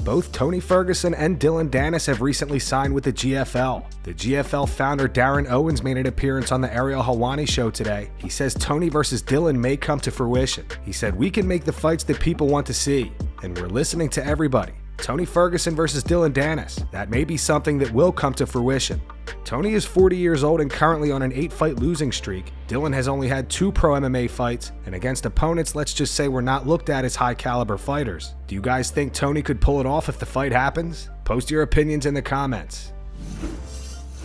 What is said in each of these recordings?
Both Tony Ferguson and Dillon Danis have recently signed with the GFL. The GFL founder Darren Owens made an appearance on the Ariel Helwani show today. He says Tony versus Dillon may come to fruition. He said, "We can make the fights that people want to see, and we're listening to everybody. Tony Ferguson versus Dillon Danis, that may be something that will come to fruition." Tony is 40 years old and currently on an 8-fight losing streak. Dillon has only had 2 pro MMA fights, and against opponents, let's just say, were not looked at as high-caliber fighters. Do you guys think Tony could pull it off if the fight happens? Post your opinions in the comments.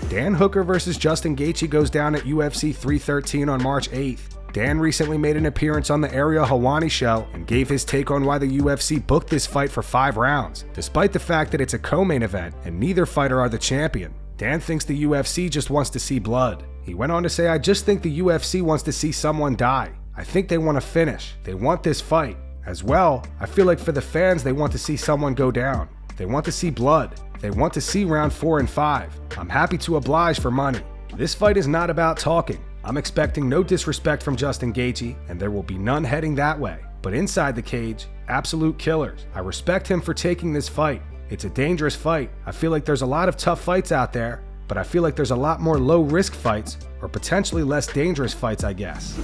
Dan Hooker versus Justin Gaethje goes down at UFC 313 on March 8th. Dan recently made an appearance on the Ariel Helwani show and gave his take on why the UFC booked this fight for 5 rounds, despite the fact that it's a co-main event and neither fighter are the champion. Dan thinks the UFC just wants to see blood. He went on to say, "I just think the UFC wants to see someone die. I think they want to finish. They want this fight. As well, I feel like for the fans, they want to see someone go down. They want to see blood. They want to see round 4 and 5. I'm happy to oblige for money. This fight is not about talking. I'm expecting no disrespect from Justin Gaethje, and there will be none heading that way. But inside the cage, absolute killers. I respect him for taking this fight. It's a dangerous fight. I feel like there's a lot of tough fights out there, but I feel like there's a lot more low-risk fights, or potentially less dangerous fights, I guess."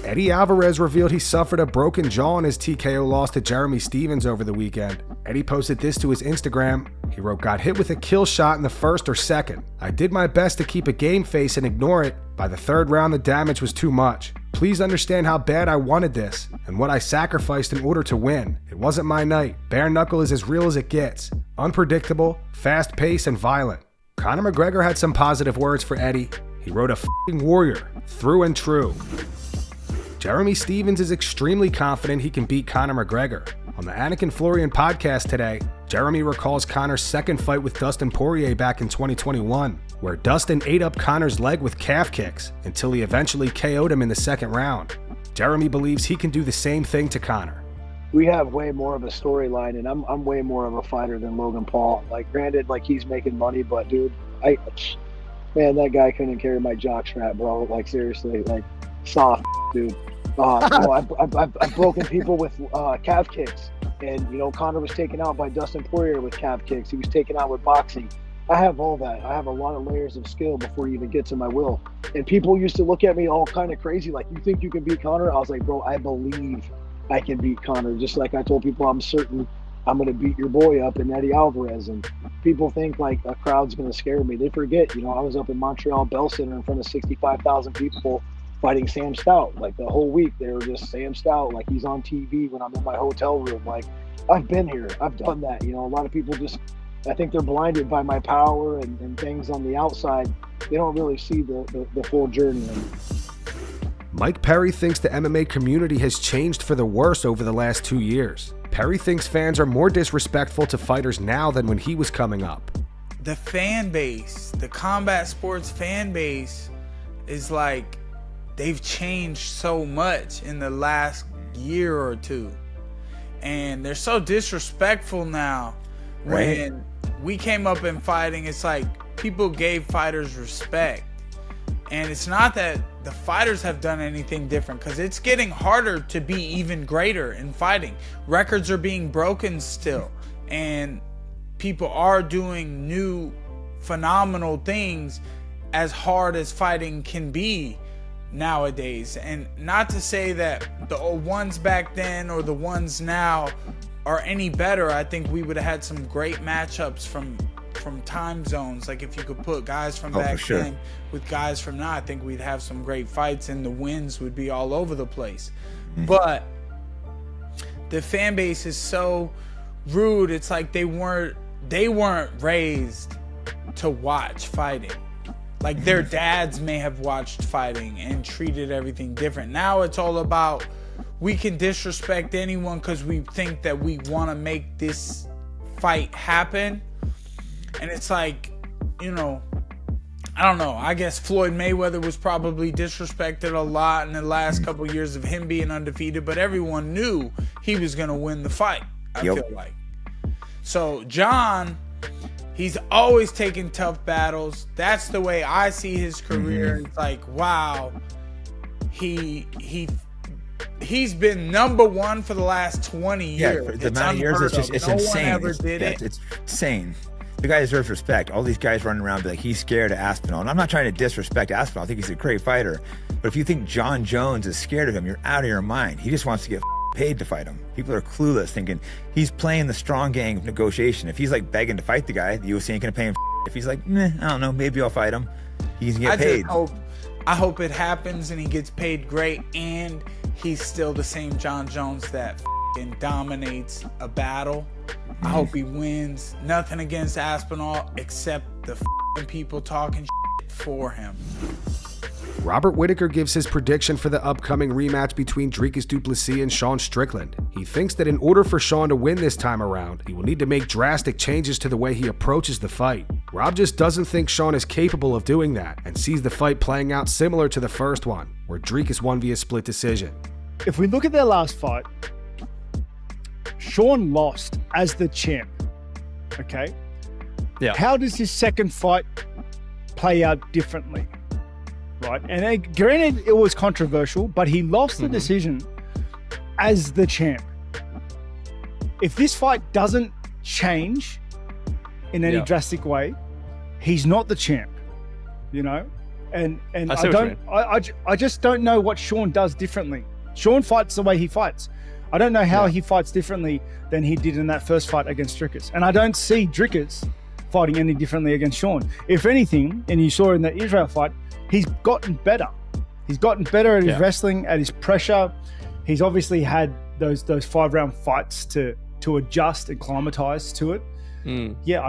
Eddie Alvarez revealed he suffered a broken jaw in his TKO loss to Jeremy Stephens over the weekend. Eddie posted this to his Instagram. He wrote, "Got hit with a kill shot in the first or second. I did my best to keep a game face and ignore it. By the 3rd round, the damage was too much. Please understand how bad I wanted this and what I sacrificed in order to win. It wasn't my night. Bare knuckle is as real as it gets. Unpredictable, fast-paced, and violent." Conor McGregor had some positive words for Eddie. He wrote, "A f***ing warrior, through and true." Jeremy Stephens is extremely confident he can beat Conor McGregor. On the Anakin Florian podcast today, Jeremy recalls Conor's second fight with Dustin Poirier back in 2021, where Dustin ate up Conor's leg with calf kicks until he eventually KO'd him in the 2nd round. Jeremy believes he can do the same thing to Conor. We have way more of a storyline, and I'm way more of a fighter than Logan Paul. Like, granted, like, he's making money, but dude, man, that guy couldn't carry my jockstrap, bro. Like, seriously, like, soft, dude. I've broken people with calf kicks, and Conor was taken out by Dustin Poirier with calf kicks. He was taken out with boxing. I have all that. I have a lot of layers of skill before you even get to my will. And people used to look at me all kind of crazy, like, "You think you can beat Conor?" I was like, "Bro, I believe I can beat Conor." Just like I told people, I'm certain I'm going to beat your boy up in Eddie Alvarez. And people think like a crowd's going to scare me. They forget, I was up in Montreal Bell Center in front of 65,000 people fighting Sam Stout. Like, the whole week they were just Sam Stout, like, he's on TV when I'm in my hotel room. Like, I've been here, I've done that. A lot of people just, I think they're blinded by my power and things on the outside. They don't really see the full journey. Mike Perry thinks the MMA community has changed for the worse over the last 2 years. Perry thinks fans are more disrespectful to fighters now than when he was coming up. The fan base, the combat sports fan base is like, they've changed so much in the last year or two. And they're so disrespectful now. Right. When we came up in fighting, it's like people gave fighters respect. And it's not that the fighters have done anything different, because it's getting harder to be even greater in fighting. Records are being broken still. And people are doing new, phenomenal things as hard as fighting can be nowadays. And not to say that the ones back then or the ones now are any better. I think we would have had some great matchups from time zones. Like, if you could put guys from back then with guys from now, I think we'd have some great fights and the wins would be all over the place. But the fan base is so rude. It's like they weren't raised to watch fighting. Like, their dads may have watched fighting and treated everything different. Now it's all about, we can disrespect anyone because we think that we want to make this fight happen. And it's like, I don't know. I guess Floyd Mayweather was probably disrespected a lot in the last couple of years of him being undefeated, but everyone knew he was going to win the fight, I feel like. So Jon, he's always taking tough battles. That's the way I see his career. It's like, wow, he he's been number one for the last 20 years. Yeah, the amount of years, it's insane. No one ever did it. It's insane. The guy deserves respect. All these guys running around be like, he's scared of Aspinall. And I'm not trying to disrespect Aspinall. I think he's a great fighter. But if you think Jon Jones is scared of him, you're out of your mind. He just wants to get paid to fight him. People are clueless, thinking he's playing the strong game of negotiation. If he's like begging to fight the guy, the UFC ain't gonna pay him. If he's like, I don't know, maybe I'll fight him, he's gonna get paid. I hope it happens and he gets paid great, and he's still the same Jon Jones that dominates a battle. I hope he wins. Nothing against Aspinall except the people talking for him. Robert Whittaker gives his prediction for the upcoming rematch between Dricus du Plessis and Sean Strickland. He thinks that in order for Sean to win this time around, he will need to make drastic changes to the way he approaches the fight. Rob just doesn't think Sean is capable of doing that and sees the fight playing out similar to the first one, where Dricus won via split decision. If we look at their last fight, Sean lost as the champ. Okay? Yeah. How does his second fight play out differently? Right? And granted, it was controversial, but he lost the decision as the champ. If this fight doesn't change in any drastic way, he's not the champ, you know? And I just don't know what Sean does differently. Sean fights the way he fights. I don't know how he fights differently than he did in that first fight against Dricus. And I don't see Dricus fighting any differently against Sean. If anything, and you saw in the Israel fight, he's gotten better. He's gotten better at his wrestling, at his pressure. He's obviously had those 5-round fights to adjust and acclimatize to it. Yeah,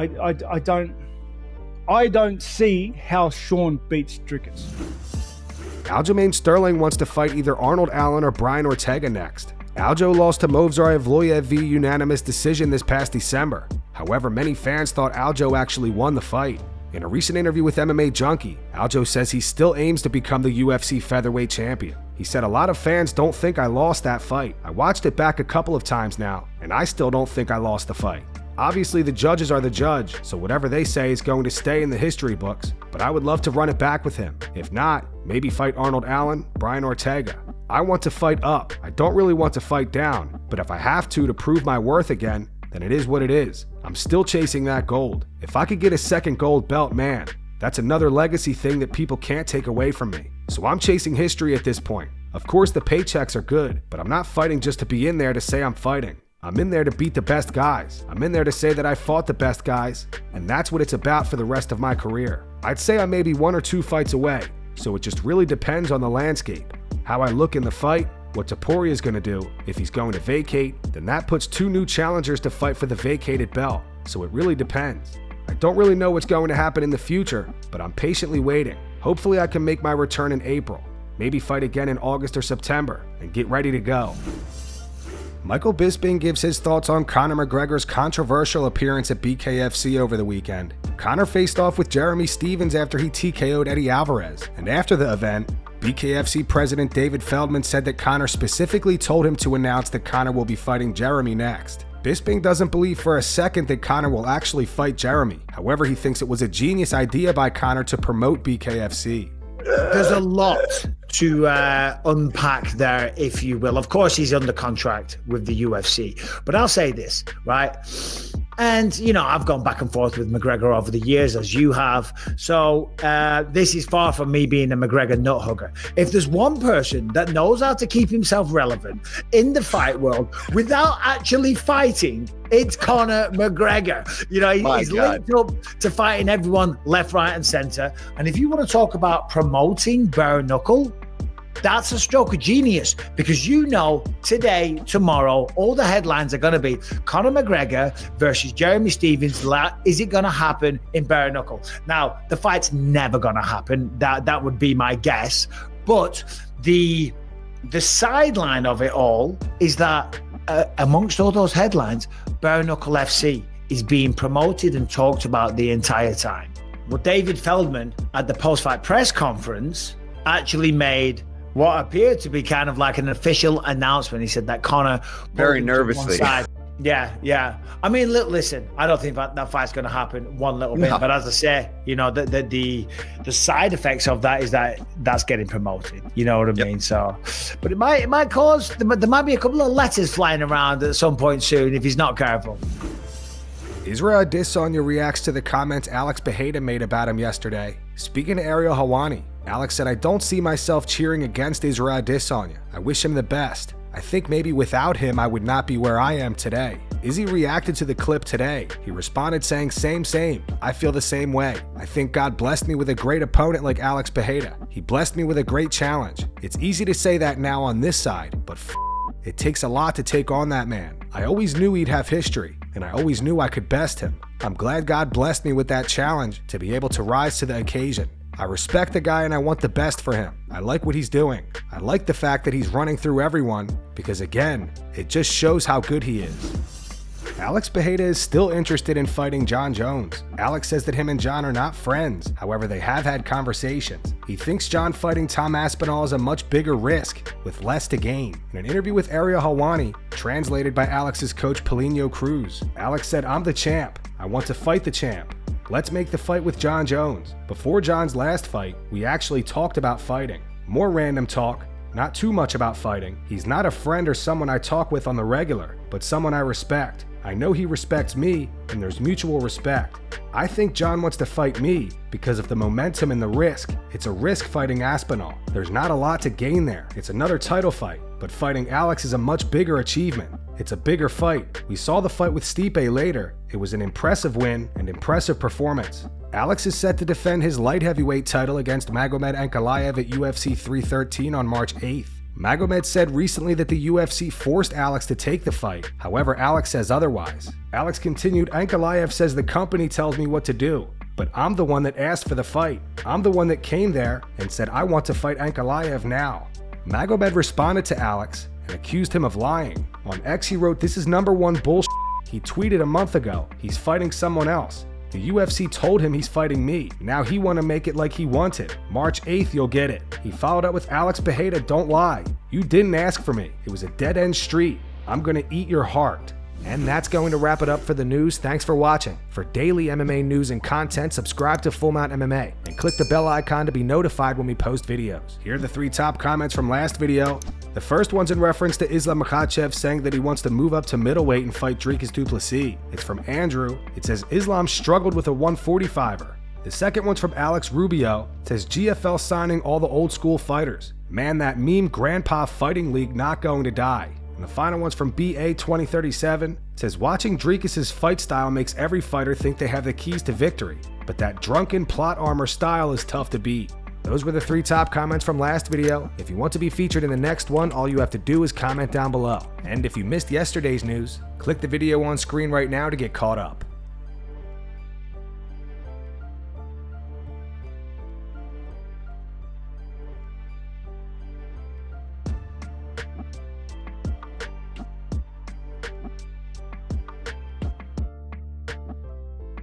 I don't see how Sean beats Dricus. Aljamain Sterling wants to fight either Arnold Allen or Brian Ortega next. Aljo lost to Movsar Evloev via unanimous decision this past December. However, many fans thought Aljo actually won the fight. In a recent interview with MMA Junkie, Aljo says he still aims to become the UFC featherweight champion. He said, "A lot of fans don't think I lost that fight. I watched it back a couple of times now, and I still don't think I lost the fight. Obviously, the judges are the judge, so whatever they say is going to stay in the history books, but I would love to run it back with him. If not, maybe fight Arnold Allen, Brian Ortega. I want to fight up. I don't really want to fight down, but if I have to prove my worth again, then it is what it is. I'm still chasing that gold. If I could get a second gold belt, man, that's another legacy thing that people can't take away from me. So I'm chasing history at this point. Of course, the paychecks are good, but I'm not fighting just to be in there to say I'm fighting. I'm in there to beat the best guys. I'm in there to say that I fought the best guys, and that's what it's about for the rest of my career. I'd say I'm maybe 1 or 2 fights away, so it just really depends on the landscape. How I look in the fight, what Topuria is going to do. If he's going to vacate, then that puts 2 new challengers to fight for the vacated belt, so it really depends. I don't really know what's going to happen in the future, but I'm patiently waiting. Hopefully I can make my return in April, maybe fight again in August or September, and get ready to go." Michael Bisping gives his thoughts on Conor McGregor's controversial appearance at BKFC over the weekend. Conor faced off with Jeremy Stephens after he TKO'd Eddie Alvarez, and after the event, BKFC President David Feldman said that Conor specifically told him to announce that Conor will be fighting Jeremy next. Bisping doesn't believe for a second that Conor will actually fight Jeremy. However, he thinks it was a genius idea by Conor to promote BKFC. There's a lot to unpack there, if you will. Of course, he's under contract with the UFC, but I'll say this, right? And, you know, I've gone back and forth with McGregor over the years, as you have. So this is far from me being a McGregor nut hugger. If there's one person that knows how to keep himself relevant in the fight world without actually fighting, it's Conor McGregor. You know, he's linked up to fighting everyone left, right, and center. And if you want to talk about promoting bare knuckle, that's a stroke of genius, because you know today, tomorrow, all the headlines are going to be Conor McGregor versus Jeremy Stephens. Is it going to happen in bare knuckle? Now, the fight's never going to happen. That would be my guess. But the sideline of it all is that amongst all those headlines, bare knuckle FC is being promoted and talked about the entire time. Well, David Feldman at the post-fight press conference actually made what appeared to be kind of like an official announcement. He said that Conor very nervously. Yeah. I mean, listen, I don't think that fight's going to happen one little bit. No. But as I say, you know, the side effects of that is that's getting promoted. You know what I mean? So, but it might cause, there might be a couple of letters flying around at some point soon if he's not careful. Israel Adesanya reacts to the comments Alex Pereira made about him yesterday. Speaking to Ariel Helwani, Alex said, "I don't see myself cheering against Israel Adesanya. I wish him the best. I think maybe without him, I would not be where I am today." Izzy reacted to the clip today. He responded saying, same. I feel the same way. I think God blessed me with a great opponent like Alex Pereira. He blessed me with a great challenge. It's easy to say that now on this side, but it takes a lot to take on that man. I always knew he'd have history, and I always knew I could best him. I'm glad God blessed me with that challenge to be able to rise to the occasion. I respect the guy and I want the best for him. I like what he's doing. I like the fact that he's running through everyone because, again, it just shows how good he is. Alex Pereira is still interested in fighting Jon Jones. Alex says that him and Jon are not friends. However, they have had conversations. He thinks Jon fighting Tom Aspinall is a much bigger risk with less to gain. In an interview with Ariel Helwani, translated by Alex's coach Polino Cruz, Alex said, "I'm the champ. I want to fight the champ. Let's make the fight with Jon Jones." Before Jon's last fight, we actually talked about fighting. More random talk, not too much about fighting. He's not a friend or someone I talk with on the regular, but someone I respect. I know he respects me, and there's mutual respect. I think Jon wants to fight me because of the momentum and the risk. It's a risk fighting Aspinall. There's not a lot to gain there. It's another title fight, but fighting Alex is a much bigger achievement. It's a bigger fight. We saw the fight with Stipe later. It was an impressive win and impressive performance. Alex is set to defend his light heavyweight title against Magomed Ankalaev at UFC 313 on March 8th. Magomed said recently that the UFC forced Alex to take the fight. However, Alex says otherwise. Alex continued, "Ankalaev says the company tells me what to do, but I'm the one that asked for the fight. I'm the one that came there and said I want to fight Ankalaev now." Magomed responded to Alex and accused him of lying. On X, he wrote, "This is #1 bullshit." He tweeted a month ago, "He's fighting someone else. The UFC told him he's fighting me. Now he want to make it like he wanted. March 8th, you'll get it." He followed up with, "Alex Pereira, don't lie. You didn't ask for me. It was a dead-end street. I'm going to eat your heart." And that's going to wrap it up for the news. Thanks for watching. For daily MMA news and content, subscribe to Full Mount MMA and click the bell icon to be notified when we post videos. Here are the 3 top comments from last video. The first one's in reference to Islam Makhachev saying that he wants to move up to middleweight and fight Dricus du Plessis. It's from Andrew. It says, "Islam struggled with a 145er. The second one's from Alex Rubio. It says, "GFL signing all the old school fighters. Man, that meme Grandpa Fighting League not going to die." And the final one's from BA2037. It says, "Watching Dricus' fight style makes every fighter think they have the keys to victory, but that drunken plot armor style is tough to beat." Those were the 3 top comments from last video. If you want to be featured in the next one, all you have to do is comment down below. And if you missed yesterday's news, click the video on screen right now to get caught up.